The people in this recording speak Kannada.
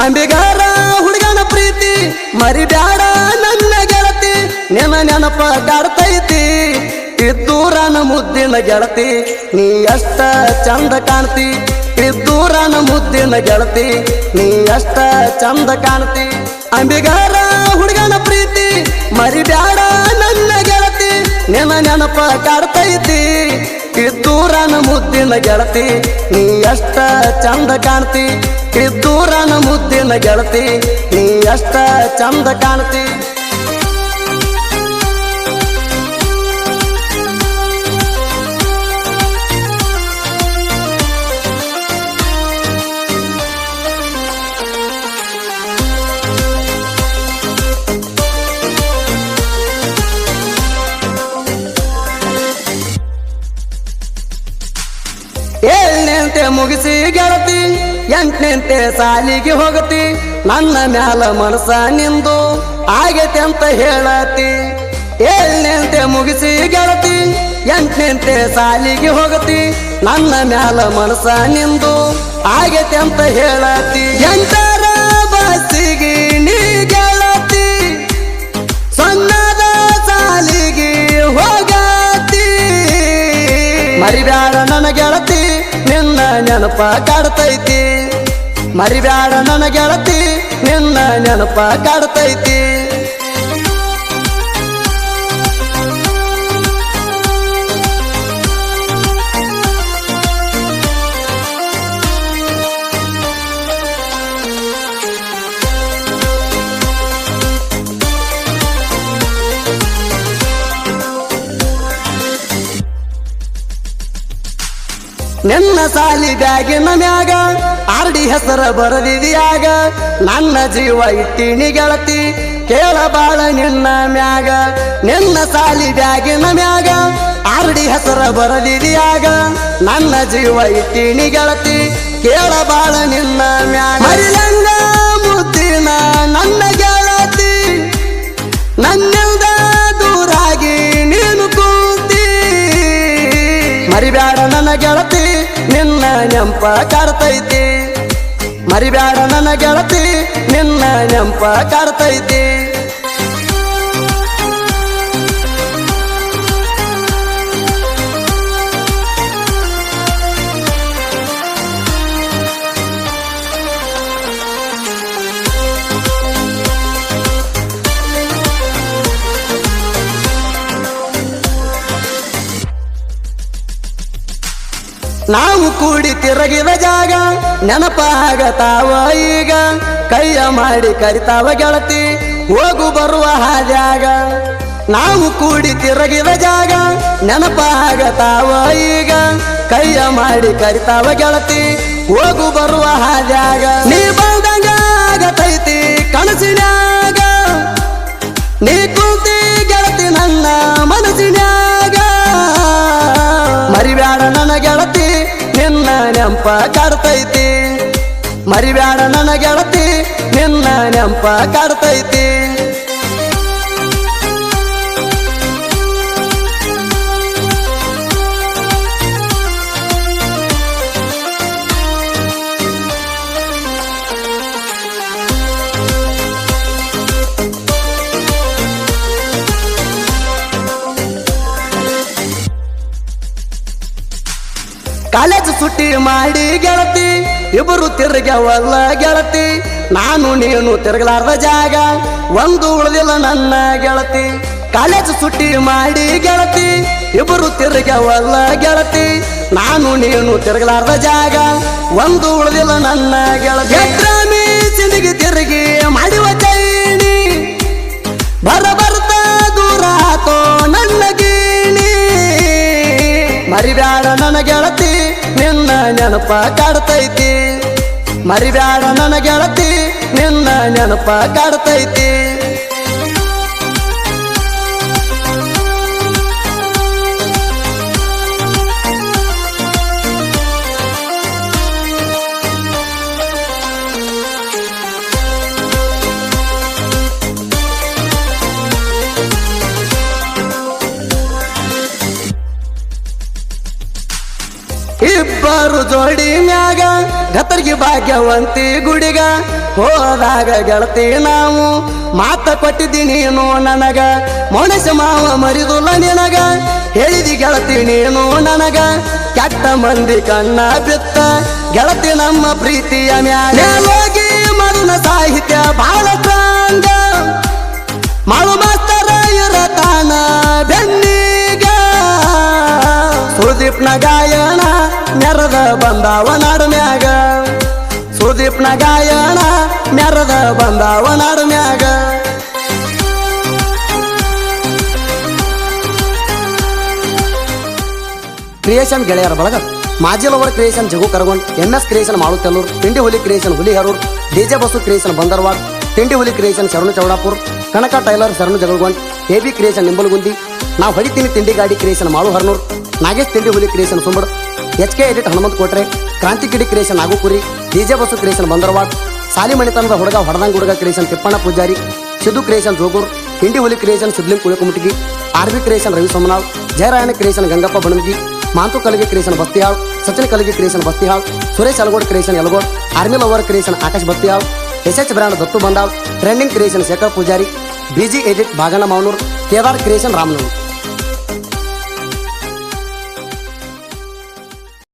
ಅಂಬಿಗಾರ ಹುಡುಗನ ಪ್ರೀತಿ ಮರಿಬ್ಯಾಡ ನನ್ನ ಗೆಳತಿ ನಿನ್ನ ನೆನಪ ಕಾಡ್ತೈತಿ ಇದ್ದೂರನ ಮುದ್ದಿನ ಗೆಳತಿ ನೀ ಅಷ್ಟ ಚಂದ ಕಾಣ್ತಿ ಇದ್ದೂರನ ಮುದ್ದಿನ ಗೆಳತಿ ನೀ ಅಷ್ಟ ಚಂದ ಕಾಣ್ತಿ ಅಂಬಿಗಾರ ಹುಡುಗನ ಪ್ರೀತಿ ಮರಿಬ್ಯಾಡ ನನ್ನ ಗೆಳತಿ ನಿನ್ನ ನೆನಪ ಕಾಡ್ತೈತಿ ಇದ್ದೂರನ ಮುದ್ದಿನ ಗೆಳತಿ ನೀ ಅಷ್ಟ ಚಂದ ಕಾಣ್ತಿ ಇದ್ದೂರನ ಮುದ್ದಿನ ಗೆಳತಿ ನೀ ಅಷ್ಟ ಚಂದ ಕಾಣ್ತಿ ಏಳನೆಂತೆ ಮುಗಿಸಿ ಗೆಳತಿ ಎಂಟನೆಂತೆ ಸಾಲಿಗೆ ಹೋಗತಿ ನನ್ನ ಮ್ಯಾಲ ಮನಸ ನಿಂದು ಆಗೈತೆ ಅಂತ ಹೇಳತಿ ಏಳನೆಂತೆ ಮುಗಿಸಿ ಗೆಳತಿ ಎಂಟನೆಂತೆ ಸಾಲಿಗೆ ಹೋಗತಿ ನನ್ನ ಮ್ಯಾಲ ಮನಸ ನಿಂದು ಆಗೈತೆ ಅಂತ ಹೇಳತಿ ಎಂಟರ ಬಸ್ಸಿಗೆ ನೀ ಗೆಳತಿ ಸಣ್ಣದ ಸಾಲಿಗೆ ಹೋಗತಿ ಮರಿಬ್ಯಾಡ ನನ್ನ ಗೆಳತಿ ನಿನ್ನ ನೆನಪ ಕಾಡ್ತೈತಿ ಮರಿಬ್ಯಾಡ ನನ್ನ ಗೆಳತಿ ನಿನ್ನ ನೆನಪ ಕಾಡ್ತೈತಿ ನಿನ್ನ ಸಾಲಿ ಬ್ಯಾಗಿನ ಮ್ಯಾಗ ಆರ್ಡಿ ಹೆಸರ ಬರದಿದ್ಯಾಗ ನನ್ನ ಜೀವ ಇಟ್ಟಿನಿ ಗೆಳತಿ ಕೇಳಬಾಳ ನಿನ್ನ ಮ್ಯಾಗ ನಿನ್ನ ಸಾಲಿ ಬ್ಯಾಗಿನ ಮ್ಯಾಗ ಆರ್ಡಿ ಹೆಸರ ಬರದಿದ್ಯಾಗ ನನ್ನ ಜೀವ ಇಟ್ಟಿನಿ ಗೆಳತಿ ಕೇಳಬಾಳ ನಿನ್ನ ಮ್ಯಾಗ ಮರಿಲಂಗ ಮುದ್ದಿನ ನನ್ನ ಗೆಳತಿ ನನ್ನಿಂದ ದೂರಾಗಿ ನೀನು ಕೂತಿ ಮರಿಬ್ಯಾಡ ನನ್ನ ಗೆಳತಿ ನಿನ್ನ ನೆಂಪ ಕಾಡ್ತೈತಿ ಮರಿಬ್ಯಾಡ ನನ್ನ ಗೆಳತಿ ನಿನ್ನ ನೆಂಪ ಕಾಡ್ತೈತಿ ನಾವು ಕೂಡಿ ತಿರುಗಿದ ಜಾಗ ನೆನಪ ಆಗತಾವ ಈಗ ಕೈಯ ಮಾಡಿ ಕರಿತಾವ ಗೆಳತಿ ಹೋಗು ಬರುವ ಹಾದ್ಯಾಗ ನಾವು ಕೂಡಿ ತಿರುಗಿದ ಜಾಗ ನೆನಪ ಆಗತಾವ ಈಗ ಕೈಯ ಮಾಡಿ ಕರಿತಾವ ಗೆಳತಿ ಹೋಗು ಬರುವ ಹಾದ್ಯಾಗ ನೀ ಬಂದಂಗ ಆಗತೈತಿ ಕನಸಿನ್ಯಾಗ ನೀ ಕೂತಿ ಗೆಳತಿ ನನ್ನ ಮನಸ್ಸಿನ್ಯಾಗ ಮರಿಬ್ಯಾಡ ನನ್ನ ಗೆಳತಿ ನಿನ್ನ ನೆಂಪ ಕಾಡ್ತೈತಿ ಮರಿಬ್ಯಾಡ ನನ್ನ ಗೆಳತಿ ನಿನ್ನ ನೆಂಪ ಕಾಡ್ತೈತಿ ಕಾಲೇಜ್ ಸುಟ್ಟಿ ಮಾಡಿ ಗೆಳತಿ ಇಬ್ಬರು ತಿರುಗವಲ್ಲ ಗೆಳತಿ ನಾನು ನೀನು ತಿರುಗಲಾರ್ದ ಜಾಗ ಒಂದು ಉಳಿದಿಲ್ಲ ನನ್ನ ಗೆಳತಿ ಕಾಲೇಜ್ ಸುಟ್ಟಿ ಮಾಡಿ ಗೆಳತಿ ಇಬ್ಬರು ತಿರುಗವಲ್ಲ ಗೆಳತಿ ನಾನು ನೀನು ತಿರುಗಲಾರ್ದ ಜಾಗ ಒಂದು ಉಳಿದಿಲ್ಲ ನನ್ನ ಗೆಳತಿ ಸಿಂದಿಗೆ ತಿರುಗಿ ಮಾಡುವ ಚೈನಿ ಬರ್ತ ದೂರ ಆತೋ ನನ್ನ ಗೀಣಿ ಮರಿಬ್ಯಾಡ ನನ್ನ ಗೆಳತಿ ನಿನ್ನ ನೆನಪ ಕಾಡ್ತೈತಿ ಮರಿಬ್ಯಾಡ ನನ್ನ ಗೆಳತಿ ನಿನ್ನ ನೆನಪ ಕಾಡ್ತೈತಿ ಇಬ್ಬರು ಜೋಡಿ ಮ್ಯಾಗ ಗತ್ತರ್ಗಿ ಭಾಗ್ಯವಂತಿ ಗುಡಿಗ ಹೋದಾಗ ಗೆಳತಿ ನಾವು ಮಾತ ಕೊಟ್ಟಿದ್ದಿ ನೀನು ನನಗ ಮೌನಸ ಮಾವ ಮರಿದುಲ್ಲ ನಿನಗ ಹೇಳಿದಿ ಗೆಳತಿ ನೀನು ನನಗ ಕೆಟ್ಟ ಮಂದಿ ಕಣ್ಣ ಬಿತ್ತ ಗೆಳತಿ ನಮ್ಮ ಪ್ರೀತಿಯ ಮ್ಯಾಲೋಗಿ ಮರುನ ಸಾಹಿತ್ಯ ಬಾಳ ಸ್ಟ್ರಾಂಗ ಮಾಳು ಮಾಸ್ತರ ಇರತಾನ ಬೆನ್ನಿಗ ಸುದೀಪ್ನ ಗಾಯನ ಮೆರದ ಬಂದಾವ ನಾಡ್ಮ್ಯಾಗ ಸುದೀಪ್ನ ಗಾಯನ ಮೆರದ ಬಂದಾವ ನಾಡ್ಮ್ಯಾಗ ಕ್ರಿಯೇಷನ್ ಗೆಳೆಯರ ಬಳಗ ಮಾಜಿ ಲವರ್ ಕ್ರಿಯೇಷನ್ ಜಗು ಕರಗೊಂಡ್ MS ಕ್ರಿಯೇಷನ್ ಮಾಳುತೆಲ್ಲೂರು ತಿಂಡಿ ಹುಲಿ ಕ್ರಿಯೇಷನ್ ಹುಲಿ ಹರೂರ್ DJ ಬಸು ಕ್ರಿಯೇಷನ್ ಬಂದರ್ವಾಡ್ ತಿಂಡಿ ಹುಲಿ ಕ್ರಿಯೇಷನ್ ಶರಣು ಚೌಡಾಪುರ್ ಕನಕ ಟೈಲರ್ ಶರಣು ಜಗಳಗೊಂಡ್ AB ಕ್ರಿಯೇಷನ್ ನಿಂಬಲಗುಂದಿ ನಾವು ಹೊಡಿತೀನಿ ತಿಂಡಿ ಗಾಡಿ ಕ್ರಿಯೇಷನ್ ಮಾಳು ಹರ್ನೂರ್ ನಾಗೇಶ್ ತಿಂಡಿ ಹುಲಿ creation Sumbad HK edit Hanumanta Kotre ಕ್ರಾಂತಿ ಕಿಡಿ creation Nagupuri DJ Basu creation Bandarwad ಸಾಲಿಮಣಿತನದ ಹುಡುಗ ಹೊಡದಂಗ ಹುಡುಗ ಕ್ರಿಯೇಷನ್ ತಿಪ್ಪಣ್ಣ ಪೂಜಾರಿ ಸಿದ್ದು ಕ್ರಿಯೇಷನ್ ಜೋಗೂರ್ ತಿಂಡಿ ಹುಲಿ creation Sidling Kulikumutagi RB creation Ravi Somanal Jayarayana creation Gangappa Banangi Mantu Kalagi creation Bastihal Sachin Kalagi creation Bastihal Suresh Algod creation Yalgod army lover creation Akash Bastihal SH brand Dattu Bandal trending creation Shekhar Pujari BG edit Bhaganna ಮಾವನೂರ್ Kedar creation ರಾಮನೂರ್